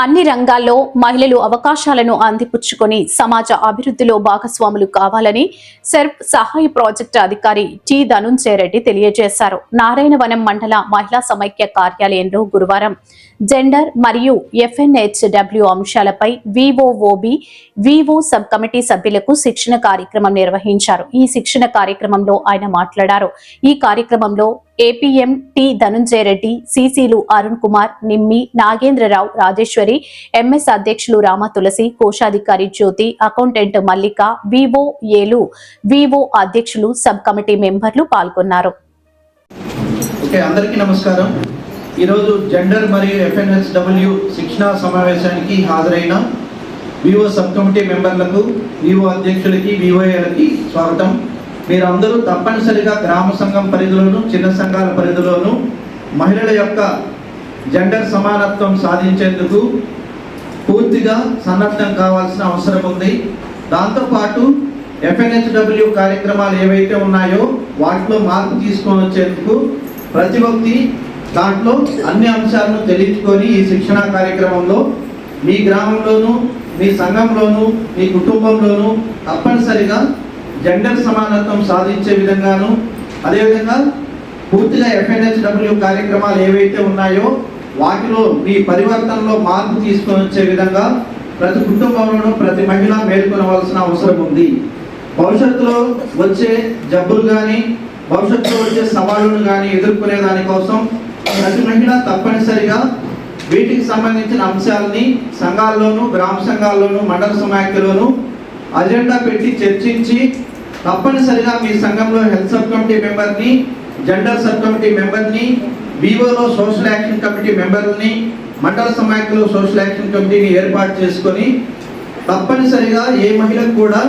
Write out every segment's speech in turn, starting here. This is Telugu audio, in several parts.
అన్ని రంగాల్లో మహిళలు అవకాశాలను అందిపుచ్చుకొని సమాజ అభివృద్ధిలో భాగస్వాములు కావాలని సెర్ప్ సహాయ ప్రాజెక్టు అధికారి టి ధనుంజయ రెడ్డి తెలియజేశారు. నారాయణవనం మండల మహిళా సమైక్య కార్యాలయంలో గురువారం జెండర్ మరియు FNHW అంశాలపై విఓ సబ్ కమిటీ సభ్యులకు శిక్షణ కార్యక్రమం నిర్వహించారు. ఈ శిక్షణ కార్యక్రమంలో ఆయన మాట్లాడారు. ఈ కార్యక్రమంలో APM టి ధనుంజయ రెడ్డి, CCలు అరుణ్ కుమార్, నిమ్మి, నాగేంద్రరావు, రాజేశ్వరి, MS అధ్యక్షులు రామ తులసి, కోశాధికారి జ్యోతి, అకౌంటెంట్ మల్లిక, VOAలు, VO అధ్యక్షులు, సబ్ కమిటీ మెంబర్లు పాల్గొన్నారు. అందరికీ నమస్కారం. ఈరోజు జెండర్ మరియు FNHW శిక్షణ సమావేశానికి హాజరైన VO సబ్ కమిటీ మెంబర్లకు, VO అధ్యక్షులకి, VOAలకి స్వాగతం. మీరందరూ తప్పనిసరిగా గ్రామ సంఘం పరిధిలోను, చిన్న సంఘాల పరిధిలోను మహిళల యొక్క జెండర్ సమానత్వం సాధించేందుకు పూర్తిగా సన్నద్ధం కావాల్సిన అవసరం ఉంది. దాంతోపాటు FNHW కార్యక్రమాలు ఏవైతే ఉన్నాయో వాటిలో మార్పు తీసుకొని వచ్చేందుకు ప్రతి ఒక్కటి దాంట్లో అన్ని అంశాలను తెలియచుకొని ఈ శిక్షణా కార్యక్రమంలో మీ గ్రామంలోనూ, మీ సంఘంలోనూ, మీ కుటుంబంలోనూ తప్పనిసరిగా జెండర్ సమానత్వం సాధించే విధంగాను, అదేవిధంగా పూర్తిగా FNHW కార్యక్రమాలు ఏవైతే ఉన్నాయో వాటిలో మీ పరివర్తనలో మార్పు తీసుకొని వచ్చే విధంగా ప్రతి కుటుంబంలోనూ ప్రతి మహిళ మేల్కొనవలసిన అవసరం ఉంది. భవిష్యత్తులో వచ్చే జబ్బులు కానీ, భవిష్యత్తులో వచ్చే సవాళ్ళను కానీ ఎదుర్కొనే దానికోసం ప్రతి మహిళ తప్పనిసరిగా వీటికి సంబంధించిన అంశాలని సంఘాల్లోనూ, గ్రామ సంఘాల్లోనూ, మండల సమాఖ్యలోనూ అజెండా పెట్టి చర్చించి తప్పనిసరిగా మీ సంఘంలో హెల్త్ సబ్ కమిటీ మెంబర్ని, జెండర్ సబ్ కమిటీ మెంబర్ని, VOలో సోషల్ యాక్షన్ కమిటీ మెంబర్ని, మండల సమాఖ్యలో సోషల్ యాక్షన్ కమిటీని ఏర్పాటు చేసుకొని తప్పనిసరిగా ఏ మహిళకు కూడా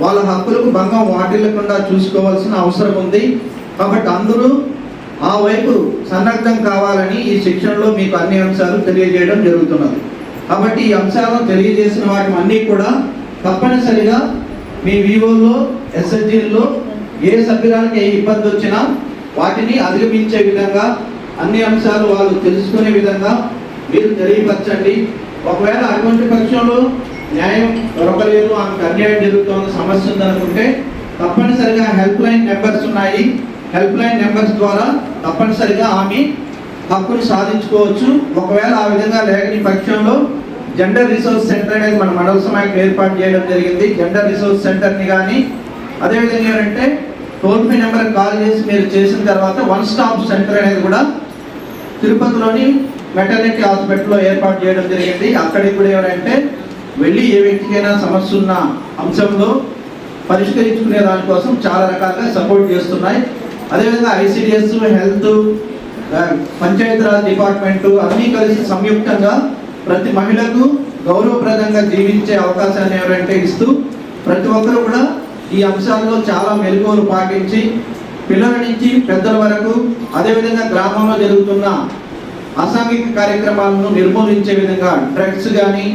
వాళ్ళ హక్కులకు భంగం వాటిల్లకుండా చూసుకోవాల్సిన అవసరం ఉంది. కాబట్టి అందరూ ఆ వైపు సన్నద్ధం కావాలని ఈ శిక్షణలో మీకు అన్ని అంశాలు తెలియజేయడం జరుగుతున్నది. కాబట్టి ఈ అంశాలను తెలియజేసిన వాటి అన్నీ కూడా తప్పనిసరిగా మీ VOలో, SHGలో ఏ సభ్యురానికి ఏ ఇబ్బంది వచ్చినా వాటిని అధిగమించే విధంగా అన్ని అంశాలు వాళ్ళు తెలుసుకునే విధంగా మీరు తెలియపరచండి. ఒకవేళ అటువంటి పక్షంలో న్యాయం దొరకలేదు, ఆమెకు అన్యాయం జరుగుతున్న సమస్య ఉందనుకుంటే తప్పనిసరిగా హెల్ప్ లైన్ నెంబర్స్ ఉన్నాయి. హెల్ప్ లైన్ నెంబర్స్ ద్వారా తప్పనిసరిగా ఆమె హక్కుని సాధించుకోవచ్చు. ఒకవేళ ఆ విధంగా లేని పక్షంలో జెండర్ రిసోర్స్ సెంటర్ అనేది మన మండల సమాఖ్య ఏర్పాటు చేయడం జరిగింది. జెండర్ రిసోర్స్ సెంటర్ని కానీ అదేవిధంగా ఏంటంటే టోల్ ఫ్రీ నెంబర్కి కాల్ చేసి మీరు చేసిన తర్వాత వన్ స్టాప్ సెంటర్ అనేది కూడా తిరుపతిలోని మెటర్నిటీ హాస్పిటల్లో ఏర్పాటు చేయడం జరిగింది. అక్కడికి కూడా ఏమంటే వెళ్ళి ఏ వ్యక్తికైనా సమస్య ఉన్న అంశంలో పరిష్కరించుకునే దానికోసం చాలా రకాలుగా సపోర్ట్ చేస్తున్నాయి. అదేవిధంగా ICDS, హెల్త్, పంచాయతీరాజ్ డిపార్ట్మెంటు అన్నీ కలిసి సంయుక్తంగా ప్రతి మహిళకు గౌరవప్రదంగా జీవించే అవకాశాన్ని ఎవరంటే ఇస్తూ ప్రతి ఒక్కరు కూడా ఈ అంశాల్లో చాలా మెలకువలు పాటించి పిల్లల నుంచి పెద్దల వరకు అదేవిధంగా గ్రామంలో జరుగుతున్న అసాంఘిక కార్యక్రమాలను నిర్మూలించే విధంగా డ్రగ్స్ కానీ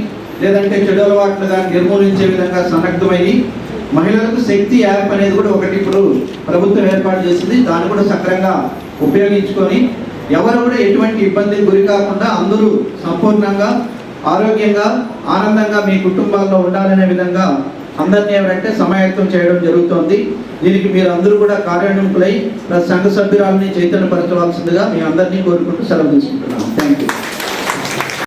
లేదంటే చెడు అలవాట్లు కానీ నిర్మూలించే విధంగా సన్నద్ధమయ్యి మహిళలకు శక్తి యాప్ అనేది కూడా ఒకటి ఇప్పుడు ప్రభుత్వం ఏర్పాటు చేసింది. దాన్ని కూడా సక్రమంగా ఉపయోగించుకొని ఎవరు కూడా ఎటువంటి ఇబ్బందికి గురి కాకుండా అందరూ సంపూర్ణంగా ఆరోగ్యంగా ఆనందంగా మీ కుటుంబాల్లో ఉండాలనే విధంగా అందరినీ ఏమంటే సమాయత్తం చేయడం జరుగుతోంది. దీనికి మీరు అందరూ కూడా కార్యాన్వితులై సంఘ సభ్యురాలని చైతన్యపరచవలసిందిగా మీ అందరినీ కోరుకుంటూ సెలవు తీసుకుంటున్నాను. Thank you.